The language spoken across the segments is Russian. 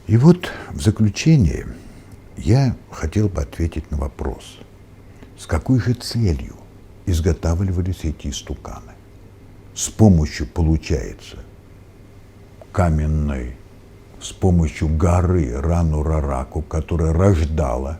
И вот в заключение я хотел бы ответить на вопрос, с какой же целью изготавливались эти истуканы? С помощью, получается, каменной, с помощью горы Ранурараку, которая рождала,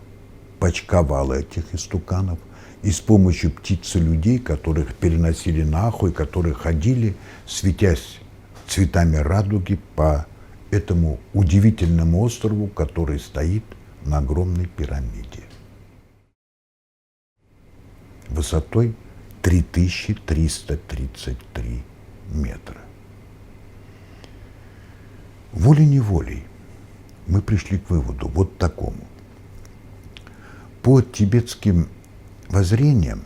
почковала этих истуканов, и с помощью птиц и людей, которых переносили на Аху, и которые ходили, светясь цветами радуги по этому удивительному острову, который стоит на огромной пирамиде высотой 3333 метра. Волей-неволей мы пришли к выводу вот такому. По тибетским воззрениям,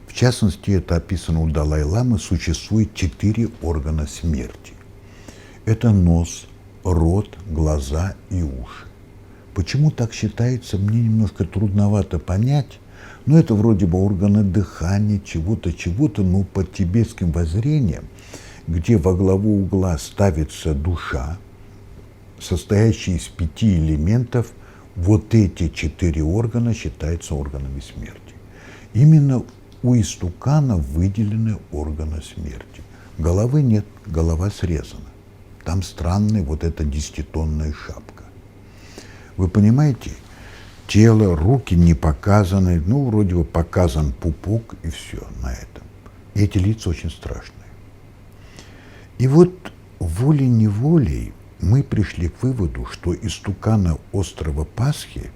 в частности, это описано у Далай-ламы, существует 4 органа смерти. Это нос, рот, глаза и уши. Почему так считается, мне немножко трудновато понять, но это вроде бы органы дыхания, чего-то, но по тибетским воззрениям, где во главу угла ставится душа, состоящая из 5 элементов, вот эти 4 органа считаются органами смерти. Именно у истукана выделены органы смерти. Головы нет, голова срезана. Там странная вот эта 10-тонная шапка. Вы понимаете, тело, руки не показаны, ну, вроде бы показан пупок и все на этом. И эти лица очень страшные. И вот волей-неволей мы пришли к выводу, что истуканы острова Пасхи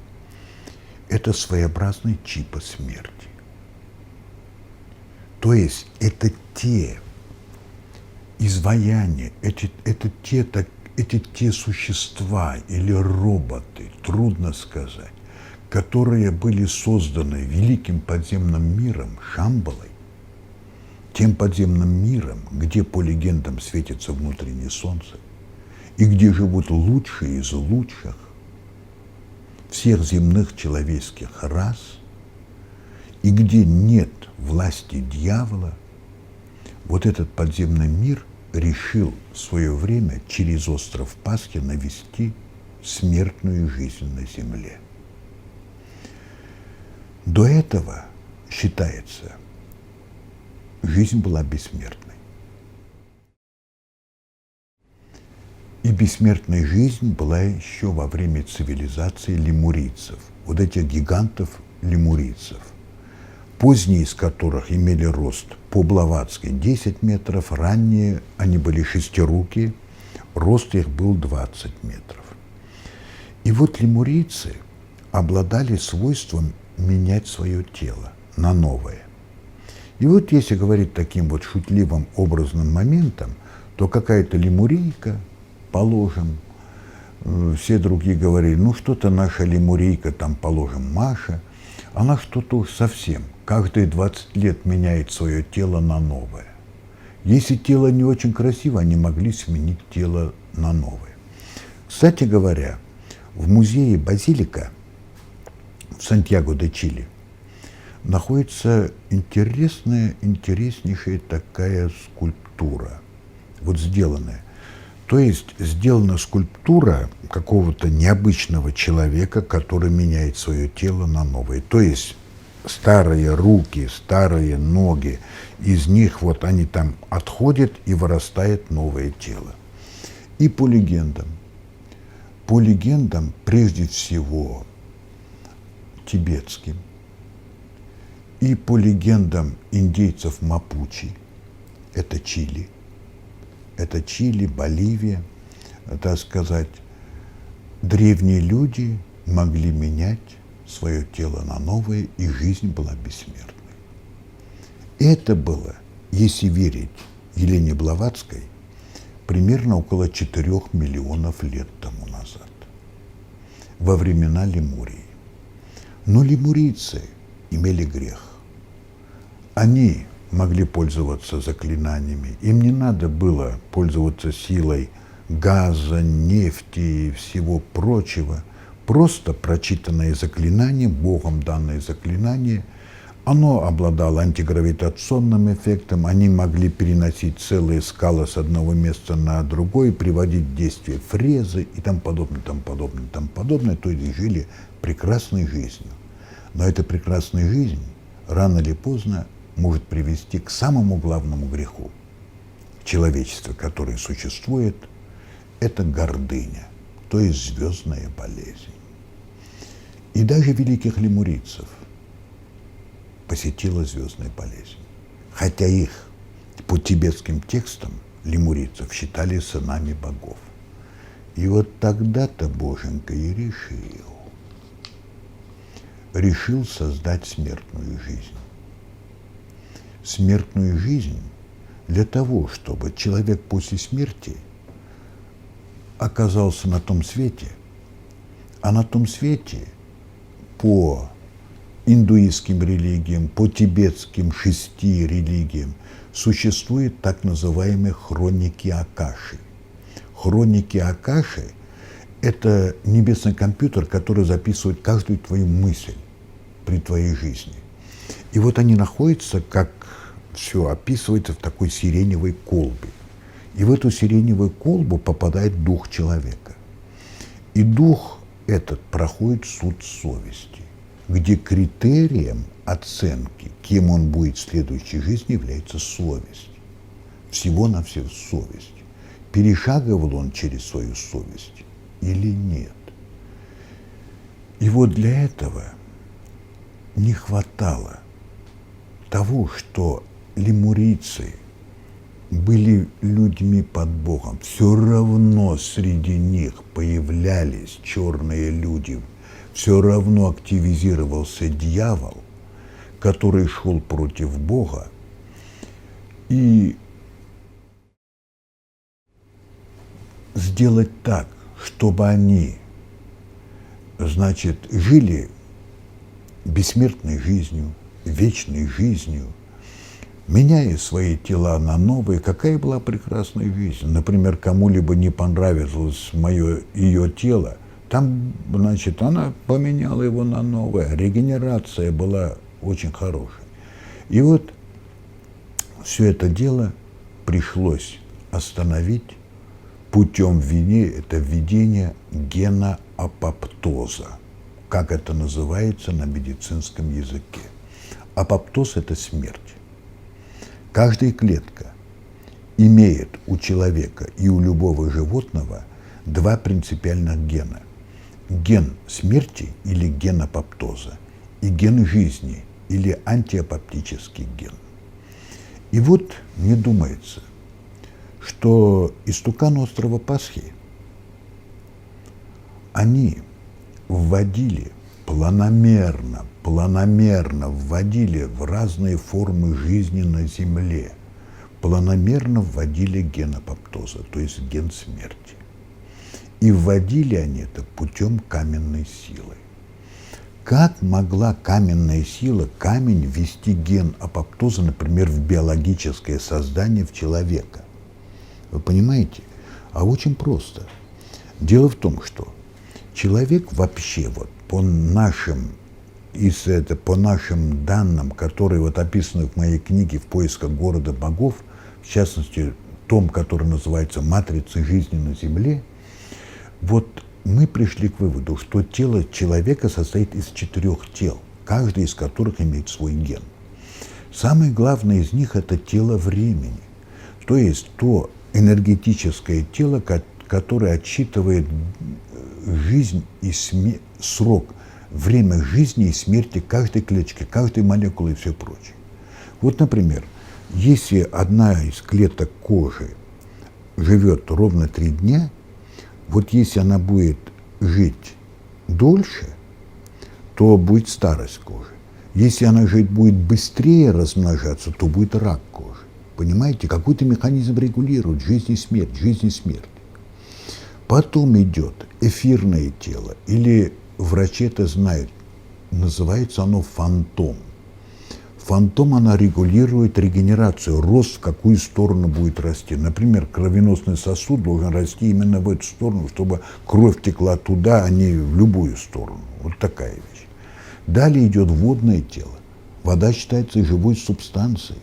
– это своеобразный чипа смерти. То есть это те изваяния, это те существа или роботы, трудно сказать, которые были созданы великим подземным миром Шамбалой, тем подземным миром, где по легендам светится внутреннее солнце, и где живут лучшие из лучших всех земных человеческих рас, и где нет власти дьявола, вот этот подземный мир решил в свое время через остров Пасхи навести смертную жизнь на земле. До этого, считается, жизнь была бессмертной. И бессмертная жизнь была еще во время цивилизации лемурийцев, вот этих гигантов-лемурийцев, поздние из которых имели рост по Блаватской 10 метров, ранние они были шестирукие, рост их был 20 метров. И вот лемурийцы обладали свойством менять свое тело на новое. И вот если говорить таким вот шутливым образным моментом, то какая-то лемурийка, положим, все другие говорили, ну что-то наша лемурийка, там, положим, Маша, она что-то уж совсем, каждые 20 лет меняет свое тело на новое. Если тело не очень красиво, они могли сменить тело на новое. Кстати говоря, в музее Базилика в Сантьяго-де-Чили находится интереснейшая такая скульптура, вот сделанная. То есть сделана скульптура какого-то необычного человека, который меняет свое тело на новое. То есть старые руки, старые ноги, из них вот они там отходят и вырастает новое тело. И по легендам, прежде всего тибетским, и по легендам индейцев Мапучи, это Чили, Боливия, так сказать, древние люди могли менять свое тело на новое, и жизнь была бессмертной. Это было, если верить Елене Блаватской, примерно около 4 миллионов лет тому назад, во времена Лемурии. Но лемурийцы имели грех. Они могли пользоваться заклинаниями. Им не надо было пользоваться силой газа, нефти и всего прочего. Просто прочитанное заклинание, Богом данное заклинание, Оно обладало антигравитационным эффектом, они могли переносить целые скалы с одного места на другое, приводить в действие фрезы и тому подобное, тому подобное, тому подобное, то есть жили прекрасной жизнью. Но эта прекрасная жизнь рано или поздно может привести к самому главному греху человечества, который существует, это гордыня, то есть звездная болезнь. И даже великих лемурийцев посетила звездная болезнь. Хотя их по тибетским текстам лемурийцев считали сынами богов. И вот тогда-то Боженька и решил создать смертную жизнь. Смертную жизнь для того, чтобы человек после смерти оказался на том свете, а на том свете по индуистским религиям, по тибетским 6 религиям существуют так называемые хроники Акаши. Хроники Акаши – это небесный компьютер, который записывает каждую твою мысль при твоей жизни. И вот они находятся, как все описывается, в такой сиреневой колбе. И в эту сиреневую колбу попадает дух человека. И дух этот проходит суд совести, где критерием оценки, кем он будет в следующей жизни, является совесть. Всего-навсего совесть. Перешагивал он через свою совесть или нет? И вот для этого не хватало того, что лемурийцы были людьми под Богом. Все равно среди них появлялись черные люди, все равно активизировался дьявол, который шел против Бога. И сделать так, чтобы они, значит, жили бессмертной жизнью, вечной жизнью, меняя свои тела на новые. Какая была прекрасная жизнь. Например, кому-либо не понравилось ее тело, там, значит, она поменяла его на новое. Регенерация была очень хорошей. И вот все это дело пришлось остановить путем введения гена апоптоза, как это называется на медицинском языке. Апоптоз – это смерть. Каждая клетка имеет у человека и у любого животного 2 принципиальных гена. Ген смерти или ген апоптоза и ген жизни или антиапоптический ген. И вот мне думается, что истуканы острова Пасхи, они вводили планомерно вводили в разные формы жизни на Земле, планомерно вводили ген апоптоза, то есть ген смерти. И вводили они это путем каменной силы. Как могла каменная сила, камень, ввести ген апоптоза, например, в биологическое создание в человека? Вы понимаете? А очень просто. Дело в том, что человек вообще вот по нашим данным, которые вот описаны в моей книге «В поисках города богов», в частности, том, который называется «Матрица жизни на Земле», вот мы пришли к выводу, что тело человека состоит из 4 тел, каждый из которых имеет свой ген. Самое главное из них – это тело времени, то есть то энергетическое тело, которое отсчитывает жизнь и срок, время жизни и смерти каждой клетки, каждой молекулы и все прочее. Вот, например, если одна из клеток кожи живет ровно 3 дня, вот если она будет жить дольше, то будет старость кожи. Если она будет быстрее размножаться, то будет рак кожи. Понимаете, какой-то механизм регулирует жизнь и смерть, жизнь и смерть. Потом идет эфирное тело, или врачи это знают, называется оно фантом. Фантом, она регулирует регенерацию, рост, в какую сторону будет расти. Например, кровеносный сосуд должен расти именно в эту сторону, чтобы кровь текла туда, а не в любую сторону. Вот такая вещь. Далее идет водное тело. Вода считается живой субстанцией.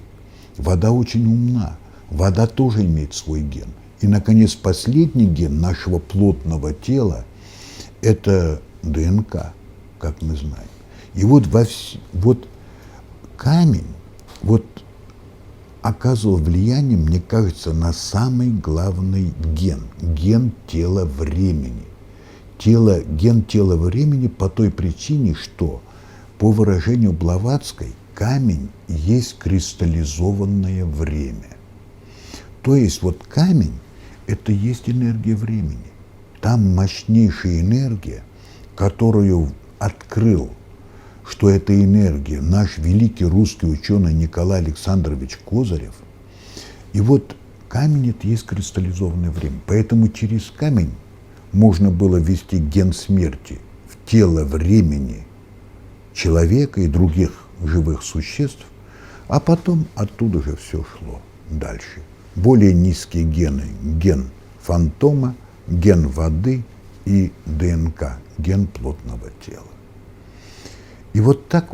Вода очень умна. Вода тоже имеет свой ген. И, наконец, последний ген нашего плотного тела – это ДНК, как мы знаем. И вот камень оказывал влияние, мне кажется, на самый главный ген тела времени. Ген тела времени по той причине, что, по выражению Блаватской, камень есть кристаллизованное время. То есть камень – это есть энергия времени. Там мощнейшая энергия, которую открыл, что это энергия, наш великий русский ученый Николай Александрович Козырев. И камень – это есть кристаллизованное время. Поэтому через камень можно было ввести ген смерти в тело времени человека и других живых существ, а потом оттуда же все шло дальше. Более низкие гены – ген фантома, ген воды и ДНК, ген плотного тела. И так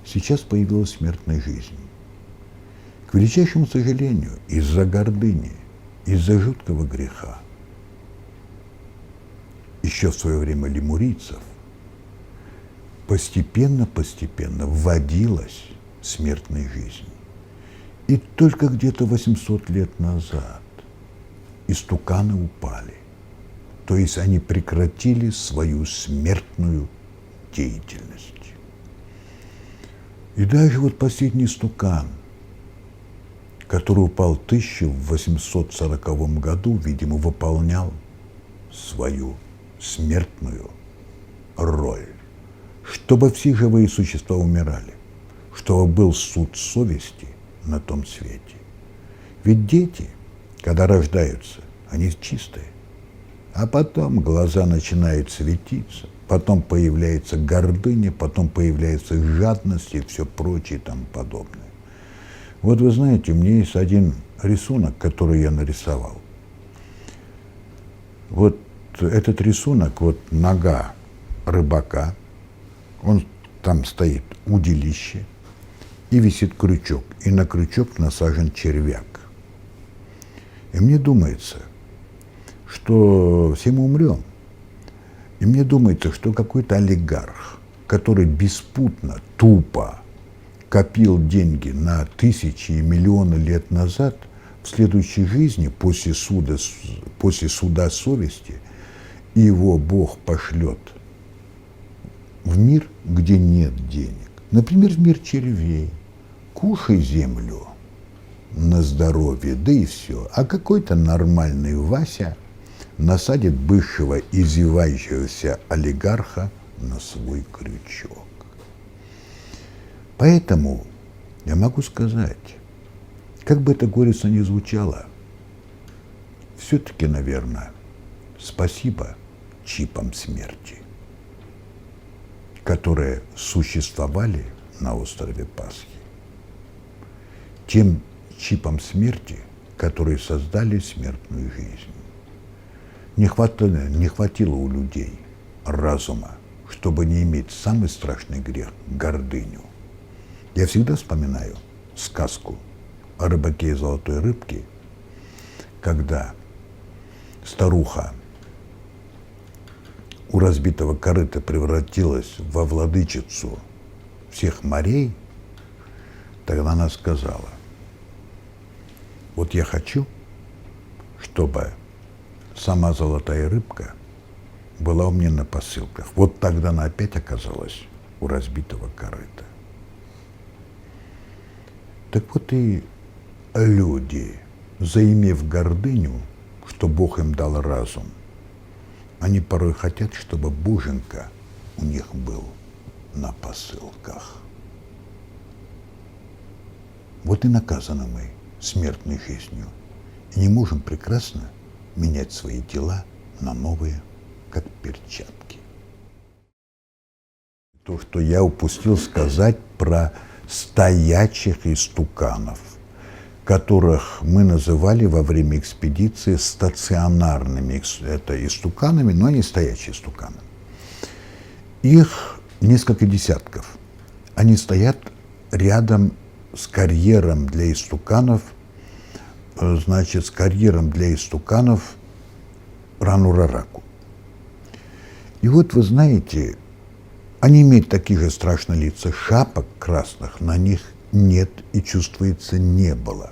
сейчас появилась смертная жизнь. К величайшему сожалению, из-за гордыни, из-за жуткого греха, еще в свое время лемурийцев, постепенно вводилась смертная жизнь. И только где-то 800 лет назад истуканы упали. То есть они прекратили свою смертную деятельность. И даже последний истукан, который упал в 1840 году, видимо, выполнял свою смертную роль, чтобы все живые существа умирали, чтобы был суд совести на том свете. Ведь дети, когда рождаются, они чистые, а потом глаза начинают светиться, потом появляется гордыня, потом появляется жадность и все прочее и тому подобное. Вы знаете, у меня есть один рисунок, который я нарисовал. Этот рисунок, нога рыбака, он там стоит удилище, и висит крючок, и на крючок насажен червяк. И мне думается, что все мы умрем. И мне думается, что какой-то олигарх, который беспутно, тупо копил деньги на тысячи и миллионы лет назад, в следующей жизни, после суда совести, его Бог пошлет в мир, где нет денег. Например, в мир червей. Кушай землю на здоровье, да и все. А какой-то нормальный Вася насадит бывшего извивающегося олигарха на свой крючок. Поэтому я могу сказать, как бы это горестно ни звучало, все-таки, наверное, спасибо чипам смерти, которые существовали на острове Пасхи. Тем чипам смерти, которые создали смертную жизнь. Не хватило у людей разума, чтобы не иметь самый страшный грех – гордыню. Я всегда вспоминаю сказку о рыбаке и золотой рыбке, когда старуха у разбитого корыта превратилась во владычицу всех морей, тогда она сказала: я хочу, чтобы сама золотая рыбка была у меня на посылках. Тогда она опять оказалась у разбитого корыта. Так и люди, заимев гордыню, что Бог им дал разум, они порой хотят, чтобы Боженька у них был на посылках. И наказаны мы смертной жизнью. И не можем прекрасно менять свои тела на новые, как перчатки. То, что я упустил сказать про стоячих истуканов, которых мы называли во время экспедиции стационарными истуканами, но они стоячие истуканы. Их несколько десятков. Они стоят рядом с карьером для истуканов, значит, с карьером для истуканов Ранурараку. И вот вы знаете, они имеют такие же страшные лица. Шапок красных на них нет и, чувствуется, не было.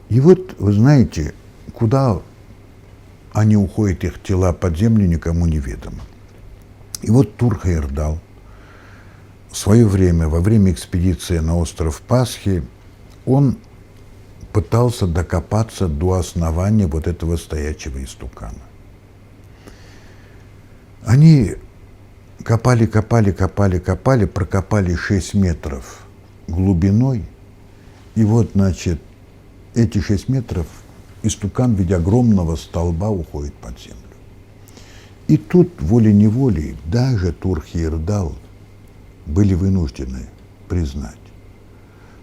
И вот, вы знаете, куда они уходят, их тела под землю, никому неведомо. И вот Тур-Хейердал в свое время, во время экспедиции на остров Пасхи, он пытался докопаться до основания вот этого стоячего истукана. Они копали, прокопали 6 метров глубиной, и вот, значит, эти 6 метров истукан в виде огромного столба уходит под землю. И тут волей-неволей даже Тур-Хейердал были вынуждены признать,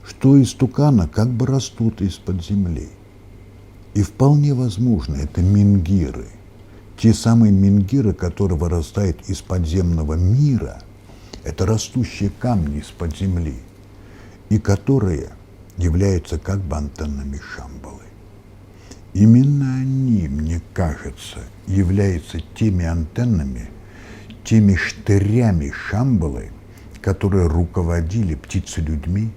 что истуканы как бы растут из-под земли. И вполне возможно, это менгиры, те самые менгиры, которые вырастают из подземного мира, это растущие камни из-под земли, и которые являются как бы антеннами Шамбалы. Именно они, мне кажется, являются теми антеннами, теми штырями Шамбалы, которые руководили птицелюдьми,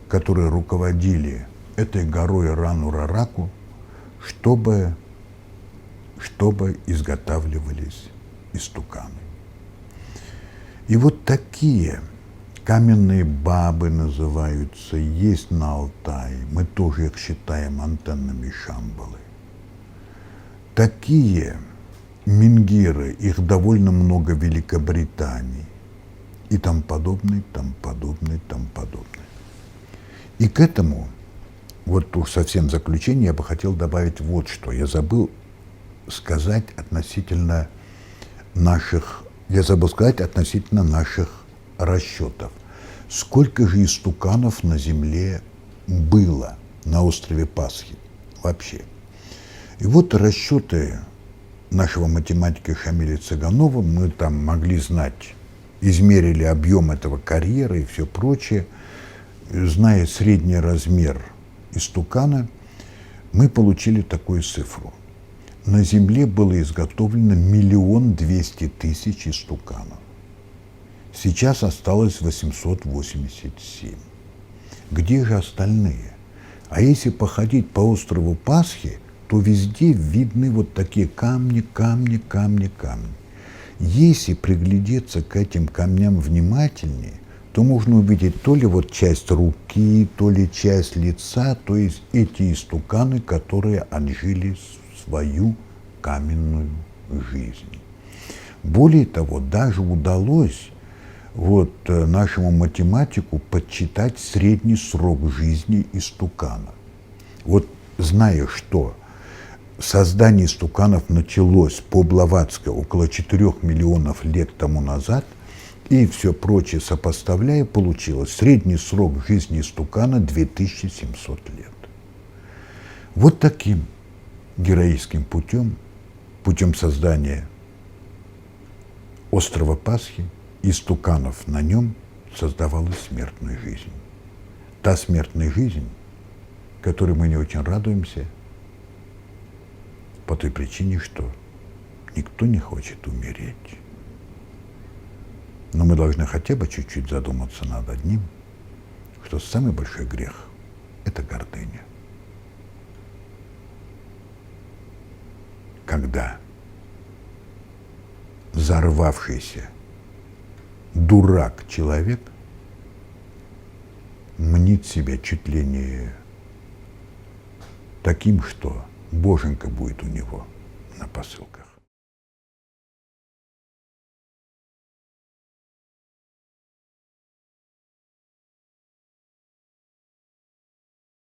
которые руководили этой горой Ранурараку, чтобы изготавливались истуканы. И вот такие каменные бабы называются, есть на Алтае, мы тоже их считаем антеннами Шамбалы. Такие менгиры, их довольно много в Великобритании, и тому подобное, тому подобное, тому подобное. И к этому, вот уж совсем в заключение, я бы хотел добавить вот что. Я забыл сказать относительно наших расчетов. Сколько же истуканов на Земле было на острове Пасхи вообще? И вот расчеты нашего математика Шамиля Цыганова, мы там могли знать, измерили объем этого карьера и все прочее, зная средний размер истукана, мы получили такую цифру. На Земле было изготовлено 1 200 000 истуканов. Сейчас осталось 887. Где же остальные? А если походить по острову Пасхи, то везде видны вот такие камни. Если приглядеться к этим камням внимательнее, то можно увидеть то ли вот часть руки, то ли часть лица, то есть эти истуканы, которые отжили свою каменную жизнь. Более того, даже удалось вот нашему математику подсчитать средний срок жизни истукана. Вот зная, что создание истуканов началось по Блаватской около 4 миллионов лет тому назад, и все прочее сопоставляя, получилось средний срок жизни истукана 2700 лет. Вот таким героическим путем создания острова Пасхи, истуканов на нем создавалась смертная жизнь. Та смертная жизнь, которой мы не очень радуемся, по той причине, что никто не хочет умереть. Но мы должны хотя бы чуть-чуть задуматься над одним, что самый большой грех – это гордыня. Когда взорвавшийся дурак-человек мнит себя чуть ли не таким, что боженька будет у него на посылках.